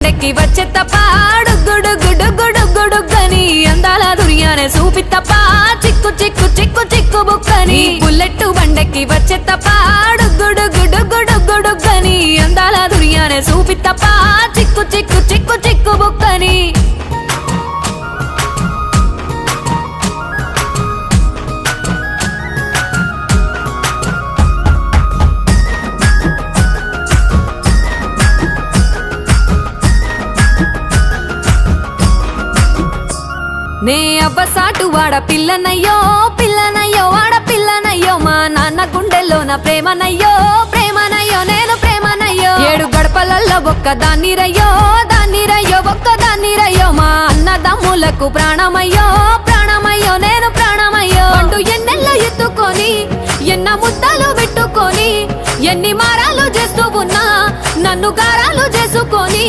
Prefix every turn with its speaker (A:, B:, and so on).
A: బండెక్కి వచ్చే తప్ప గుడుగుడుగుడుగుడుగుడుగని అందాల దుర్యానే చూపి తప్ప చిక్కు చిక్కు చిక్కు చిక్కు బుక్కని బుల్లెట్ బండెక్కి వచ్చే తప్ప గుడుగుడుగుడుగుడుగని అందాల దుర్యానే చూపి తప్ప చిక్కు చిక్కు చిక్కు చిక్కు బుక్కని నే అవ్వసాటు వాడ పిల్లనయ్యో పిల్లనయ్యో వాడ పిల్లనయ్యో మా నాన్న గుండెల్లోన ప్రేమనయ్యో ప్రేమనయ్యో నేను ప్రేమనయ్యో 7 గడపలల్లో ఒక్కదాన్ని రయ్యో దాన్ని రయ్యో ఒక్కదాన్ని రయ్యో మా అన్నదమ్ములకు ప్రాణమయ్యో ప్రాణమయ్యో నేను ప్రాణమయ్యో అంటూ ఎన్నెల్లో ఎత్తుకొని ఎన్న ముద్దలు పెట్టుకొని ఎన్ని మారాలు చేస్తూ ఉన్నా నన్ను గారాలు చేసుకొని